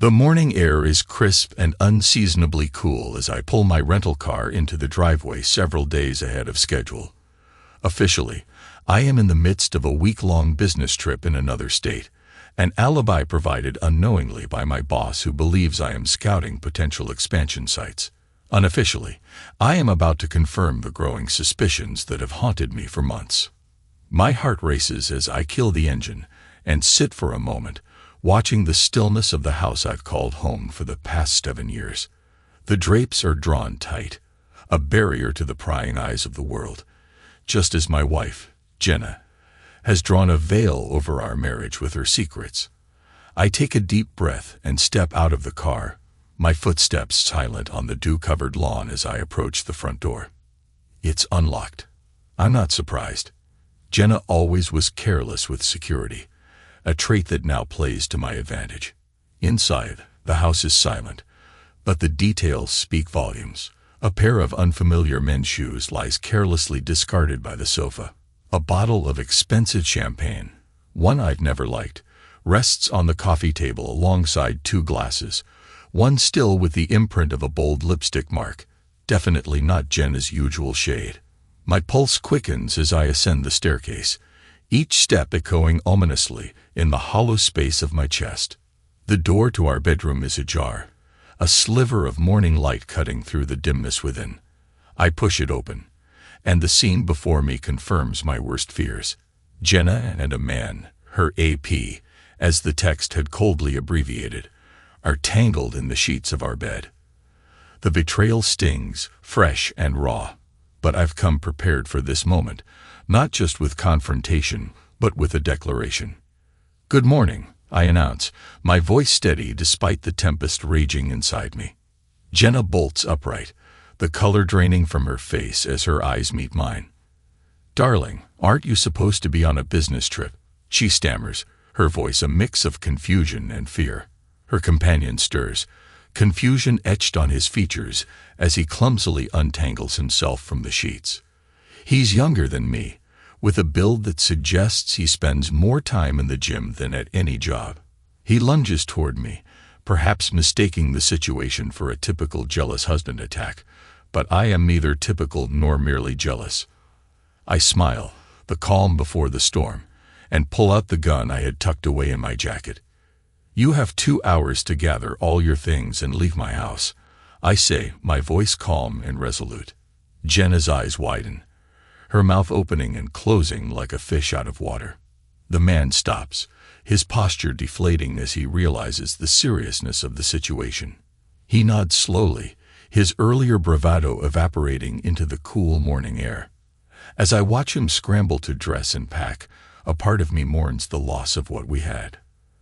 The morning air is crisp and unseasonably cool as I pull my rental car into the driveway several days ahead of schedule. Officially, I am in the midst of a week-long business trip in another state, an alibi provided unknowingly by my boss who believes I am scouting potential expansion sites. Unofficially, I am about to confirm the growing suspicions that have haunted me for months. My heart races as I kill the engine and sit for a moment, watching the stillness of the house I've called home for the past 7 years. The drapes are drawn tight, a barrier to the prying eyes of the world, just as my wife, Jenna, has drawn a veil over our marriage with her secrets. I take a deep breath and step out of the car, my footsteps silent on the dew-covered lawn as I approach the front door. It's unlocked. I'm not surprised. Jenna always was careless with security, a trait that now plays to my advantage. Inside, the house is silent, but the details speak volumes. A pair of unfamiliar men's shoes lies carelessly discarded by the sofa. A bottle of expensive champagne, one I've never liked, rests on the coffee table alongside 2 glasses, one still with the imprint of a bold lipstick mark, definitely not Jenna's usual shade. My pulse quickens as I ascend the staircase, each step echoing ominously in the hollow space of my chest. The door to our bedroom is ajar, a sliver of morning light cutting through the dimness within. I push it open, and the scene before me confirms my worst fears. Jenna and a man, her AP, as the text had coldly abbreviated, are tangled in the sheets of our bed. The betrayal stings, fresh and raw, but I've come prepared for this moment, not just with confrontation, but with a declaration. "Good morning," I announce, my voice steady despite the tempest raging inside me. Jenna bolts upright, the color draining from her face as her eyes meet mine. "Darling, aren't you supposed to be on a business trip?" she stammers, her voice a mix of confusion and fear. Her companion stirs, confusion etched on his features as he clumsily untangles himself from the sheets. He's younger than me, with a build that suggests he spends more time in the gym than at any job. He lunges toward me, perhaps mistaking the situation for a typical jealous husband attack, but I am neither typical nor merely jealous. I smile, the calm before the storm, and pull out the gun I had tucked away in my jacket. "You have 2 hours to gather all your things and leave my house," I say, my voice calm and resolute. Jenna's eyes widen, her mouth opening and closing like a fish out of water. The man stops, his posture deflating as he realizes the seriousness of the situation. He nods slowly, his earlier bravado evaporating into the cool morning air. As I watch him scramble to dress and pack, a part of me mourns the loss of what we had.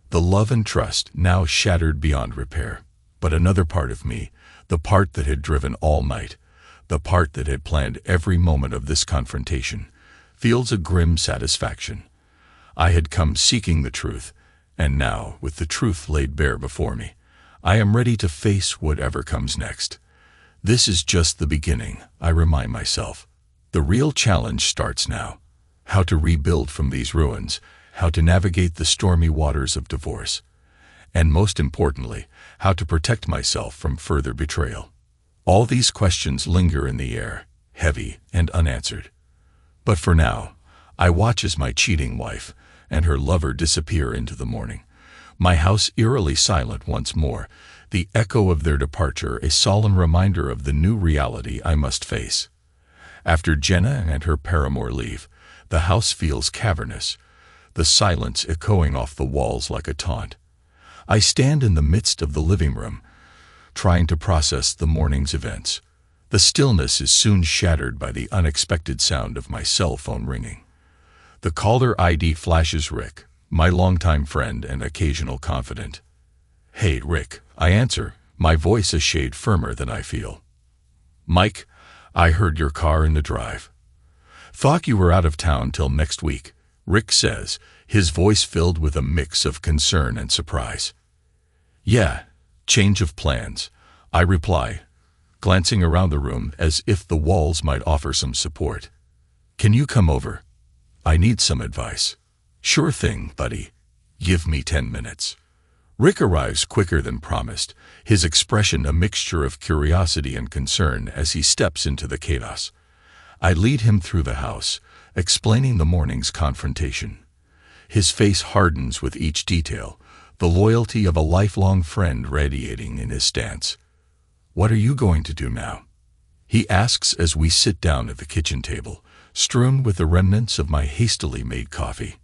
The love and trust now shattered beyond repair. But another part of me, the part that had driven all night, the part that had planned every moment of this confrontation, feels a grim satisfaction. I had come seeking the truth, and now, with the truth laid bare before me, I am ready to face whatever comes next. This is just the beginning, I remind myself. The real challenge starts now. How to rebuild from these ruins, how to navigate the stormy waters of divorce, and most importantly, how to protect myself from further betrayal. All these questions linger in the air, heavy and unanswered. But for now, I watch as my cheating wife and her lover disappear into the morning, my house eerily silent once more, the echo of their departure a solemn reminder of the new reality I must face. After Jenna and her paramour leave, the house feels cavernous, the silence echoing off the walls like a taunt. I stand in the midst of the living room, trying to process the morning's events. The stillness is soon shattered by the unexpected sound of my cell phone ringing. The caller ID flashes Rick, my longtime friend and occasional confidant. "Hey, Rick," I answer, my voice a shade firmer than I feel. "Mike, I heard your car in the drive. Thought you were out of town till next week," Rick says, his voice filled with a mix of concern and surprise. "Yeah, change of plans," I reply, glancing around the room as if the walls might offer some support. "Can you come over? I need some advice." "Sure thing, buddy. Give me 10 minutes." Rick arrives quicker than promised, his expression a mixture of curiosity and concern as he steps into the chaos. I lead him through the house, explaining the morning's confrontation. His face hardens with each detail, the loyalty of a lifelong friend radiating in his stance. "What are you going to do now?" he asks as we sit down at the kitchen table, strewn with the remnants of my hastily made coffee.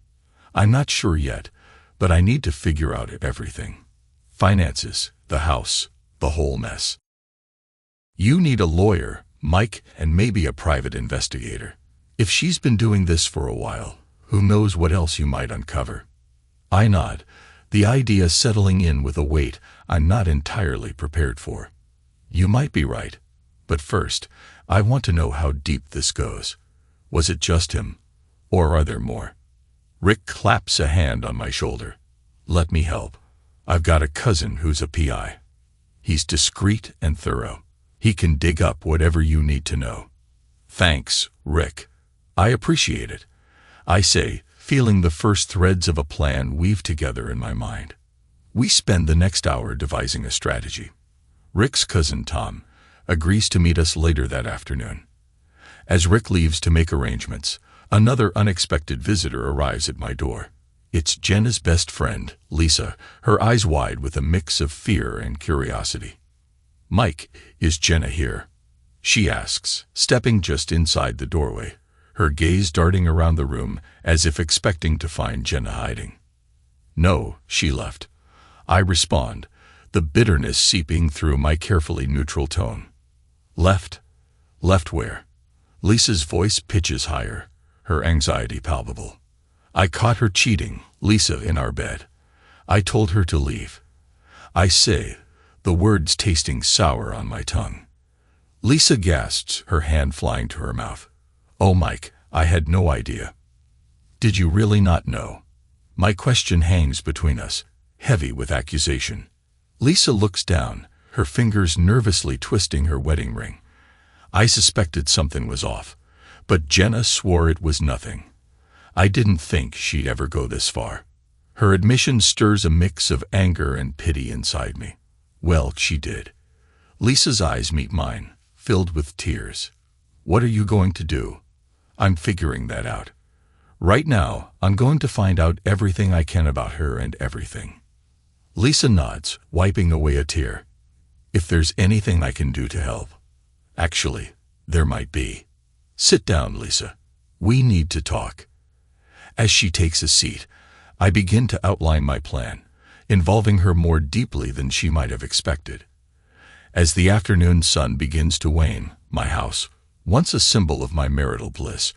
"I'm not sure yet, but I need to figure out everything. Finances, the house, the whole mess." "You need a lawyer, Mike, and maybe a private investigator. If she's been doing this for a while, who knows what else you might uncover?" I nod, the idea settling in with a weight I'm not entirely prepared for. "You might be right, but first, I want to know how deep this goes. Was it just him, or are there more?" Rick claps a hand on my shoulder. "Let me help. I've got a cousin who's a PI. He's discreet and thorough. He can dig up whatever you need to know." "Thanks, Rick. I appreciate it," I say, feeling the first threads of a plan weave together in my mind. We spend the next hour devising a strategy. Rick's cousin, Tom, agrees to meet us later that afternoon. As Rick leaves to make arrangements, another unexpected visitor arrives at my door. It's Jenna's best friend, Lisa, her eyes wide with a mix of fear and curiosity. "Mike, is Jenna here?" she asks, stepping just inside the doorway, her gaze darting around the room as if expecting to find Jenna hiding. "No, she left," I respond, the bitterness seeping through my carefully neutral tone. "Left? Left where?" Lisa's voice pitches higher, her anxiety palpable. "I caught her cheating, Lisa, in our bed. I told her to leave." I say, the words tasting sour on my tongue. Lisa gasps, her hand flying to her mouth. "Oh, Mike, I had no idea." "Did you really not know?" My question hangs between us, heavy with accusation. Lisa looks down, her fingers nervously twisting her wedding ring. I suspected something was off, but Jenna swore it was nothing. I didn't think she'd ever go this far. Her admission stirs a mix of anger and pity inside me. Well, she did. Lisa's eyes meet mine, filled with tears. "What are you going to do?" "I'm figuring that out. Right now, I'm going to find out everything I can about her and everything." Lisa nods, wiping away a tear. "If there's anything I can do to help." "Actually, there might be." "Sit down, Lisa. We need to talk." As she takes a seat, I begin to outline my plan, involving her more deeply than she might have expected. As the afternoon sun begins to wane, my house, once a symbol of my marital bliss,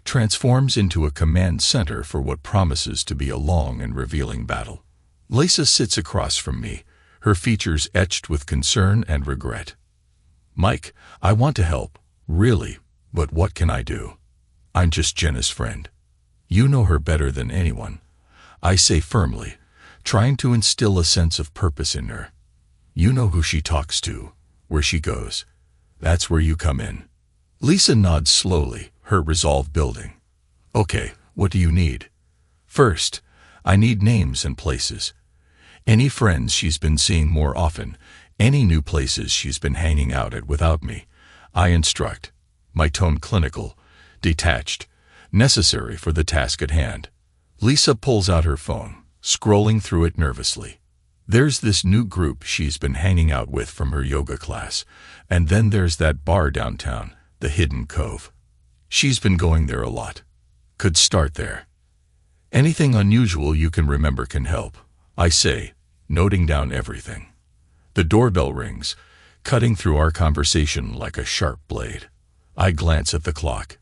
transforms into a command center for what promises to be a long and revealing battle. Lisa sits across from me, her features etched with concern and regret. "Mike, I want to help, really, but what can I do? I'm just Jenna's friend. You know her better than anyone," I say firmly, trying to instill a sense of purpose in her. "You know who she talks to, where she goes. That's where you come in." Lisa nods slowly, her resolve building. "Okay, what do you need?" "First, I need names and places. Any friends she's been seeing more often, any new places she's been hanging out at without me," I instruct, my tone clinical, detached, necessary for the task at hand. Lisa pulls out her phone, scrolling through it nervously. "There's this new group she's been hanging out with from her yoga class, and then there's that bar downtown, the Hidden Cove. She's been going there a lot. Could start there. Anything unusual you can remember can help," I say, noting down everything. The doorbell rings, cutting through our conversation like a sharp blade. I glance at the clock.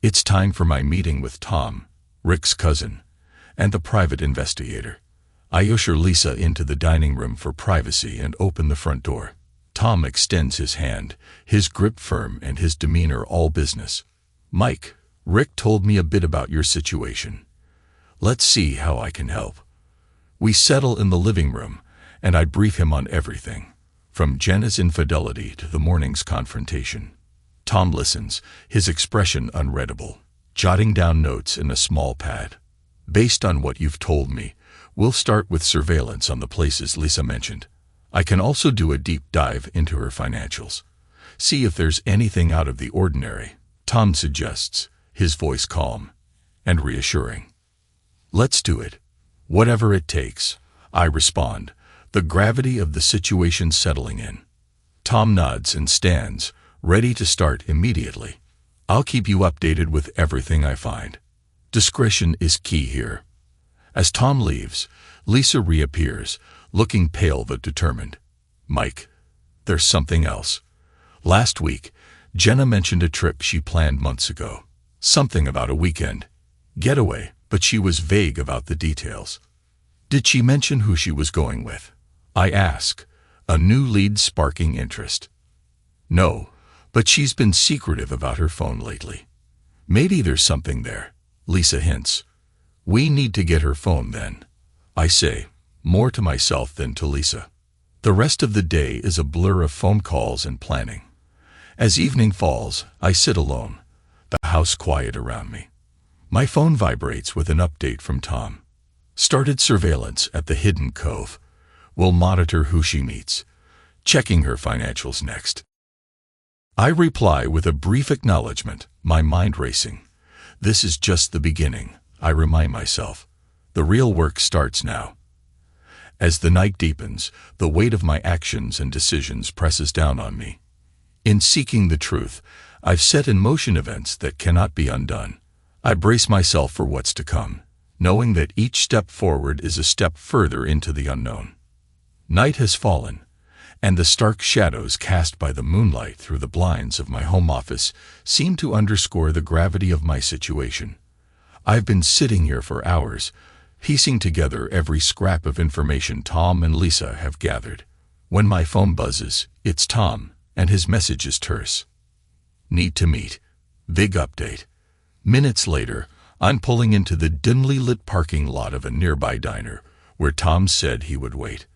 It's time for my meeting with Tom, Rick's cousin, and the private investigator. I usher Lisa into the dining room for privacy and open the front door. Tom extends his hand, his grip firm and his demeanor all business. "Mike, Rick told me a bit about your situation. Let's see how I can help." We settle in the living room, and I brief him on everything, from Jenna's infidelity to the morning's confrontation. Tom listens, his expression unreadable, jotting down notes in a small pad. "Based on what you've told me, We'll start with surveillance on the places Lisa mentioned. I can also do a deep dive into her financials. See if there's anything out of the ordinary, Tom suggests, his voice calm and reassuring. Let's do it. Whatever it takes, I respond, the gravity of the situation settling in. Tom nods and stands, ready to start immediately. I'll keep you updated with everything I find. Discretion is key here. As Tom leaves, Lisa reappears, looking pale but determined. Mike, there's something else. Last week, Jenna mentioned a trip she planned months ago. Something about a weekend getaway, but she was vague about the details. Did she mention who she was going with? I ask, a new lead sparking interest. No, but she's been secretive about her phone lately. Maybe there's something there, Lisa hints. We need to get her phone then, I say, more to myself than to Lisa. The rest of the day is a blur of phone calls and planning. As evening falls, I sit alone, the house quiet around me. My phone vibrates with an update from Tom. Started surveillance at the hidden cove. Will monitor who she meets. Checking her financials next. I reply with a brief acknowledgement, my mind racing. This is just the beginning, I remind myself. The real work starts now. As the night deepens, the weight of my actions and decisions presses down on me. In seeking the truth, I've set in motion events that cannot be undone. I brace myself for what's to come, knowing that each step forward is a step further into the unknown. Night has fallen, and the stark shadows cast by the moonlight through the blinds of my home office seem to underscore the gravity of my situation. I've been sitting here for hours, piecing together every scrap of information Tom and Lisa have gathered. When my phone buzzes, it's Tom, and his message is terse. Need to meet. Big update. Minutes later, I'm pulling into the dimly lit parking lot of a nearby diner, where Tom said he would wait.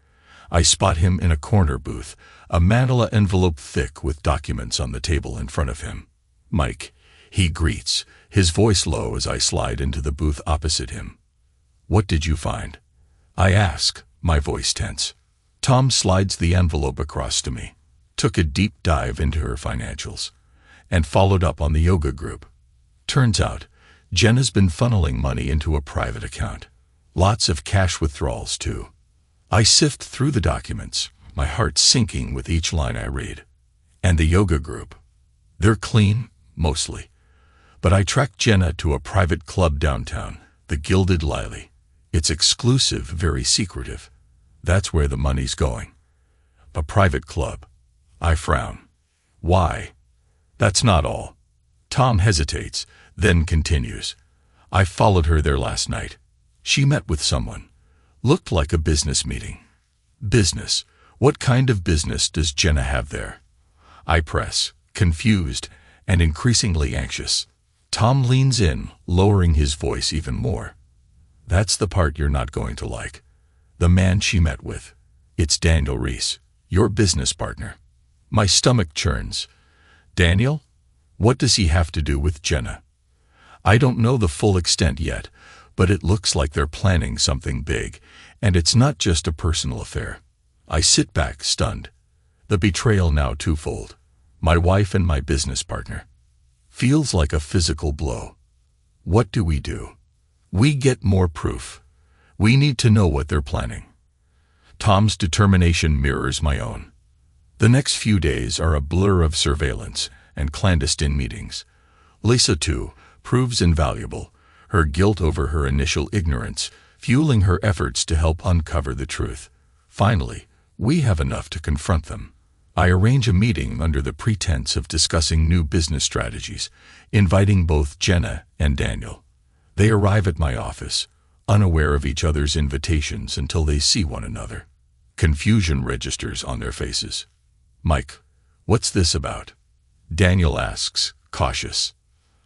I spot him in a corner booth, a manila envelope thick with documents on the table in front of him. Mike, he greets, his voice low as I slide into the booth opposite him. What did you find? I ask, my voice tense. Tom slides the envelope across to me, took a deep dive into her financials, and followed up on the yoga group. Turns out, Jenna's been funneling money into a private account. Lots of cash withdrawals, too. I sift through the documents, my heart sinking with each line I read. And the yoga group. They're clean, mostly. But I track Jenna to a private club downtown, the Gilded Lily. It's exclusive, very secretive. That's where the money's going. A private club. I frown. Why? That's not all. Tom hesitates, then continues. I followed her there last night. She met with someone. Looked like a business meeting. Business? What kind of business does Jenna have there? I press, confused and increasingly anxious. Tom leans in, lowering his voice even more. That's the part you're not going to like. The man she met with. It's Daniel Reese, your business partner. My stomach churns. Daniel? What does he have to do with Jenna? I don't know the full extent yet, but it looks like they're planning something big, and it's not just a personal affair. I sit back, stunned. The betrayal now twofold. My wife and my business partner. Feels like a physical blow. What do? We get more proof. We need to know what they're planning. Tom's determination mirrors my own. The next few days are a blur of surveillance and clandestine meetings. Lisa, too, proves invaluable, her guilt over her initial ignorance fueling her efforts to help uncover the truth. Finally, we have enough to confront them. I arrange a meeting under the pretense of discussing new business strategies, inviting both Jenna and Daniel. They arrive at my office, unaware of each other's invitations until they see one another. Confusion registers on their faces. Mike, what's this about? Daniel asks, cautious.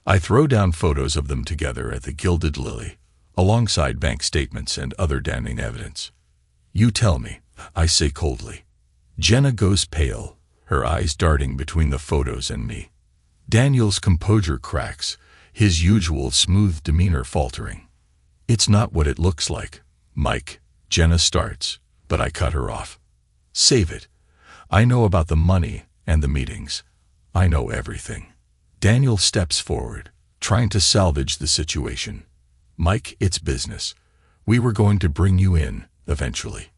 I throw down photos of them together at the Gilded Lily, alongside bank statements and other damning evidence. You tell me, I say coldly. Jenna goes pale, her eyes darting between the photos and me. Daniel's composure cracks, his usual smooth demeanor faltering. It's not what it looks like, Mike, Jenna starts, but I cut her off. Save it. I know about the money and the meetings. I know everything. Daniel steps forward, trying to salvage the situation. Mike, it's business. We were going to bring you in, eventually.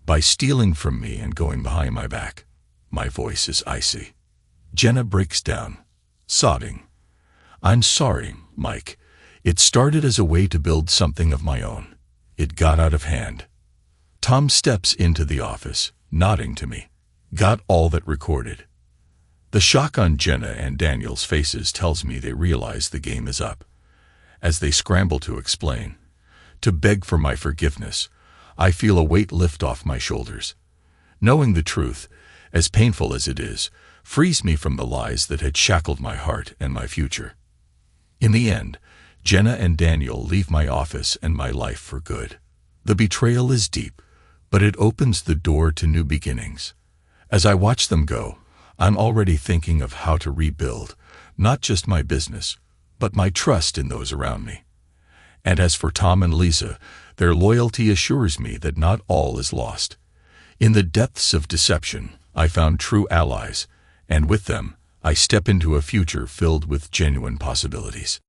By stealing from me and going behind my back. My voice is icy. Jenna breaks down, sobbing. I'm sorry, Mike. It started as a way to build something of my own. It got out of hand. Tom steps into the office, nodding to me. Got all that recorded. The shock on Jenna and Daniel's faces tells me they realize the game is up. As they scramble to explain, to beg for my forgiveness, I feel a weight lift off my shoulders. Knowing the truth, as painful as it is, frees me from the lies that had shackled my heart and my future. In the end, Jenna and Daniel leave my office and my life for good. The betrayal is deep, but it opens the door to new beginnings. As I watch them go, I'm already thinking of how to rebuild, not just my business, but my trust in those around me. And as for Tom and Lisa, their loyalty assures me that not all is lost. In the depths of deception, I found true allies, and with them, I step into a future filled with genuine possibilities.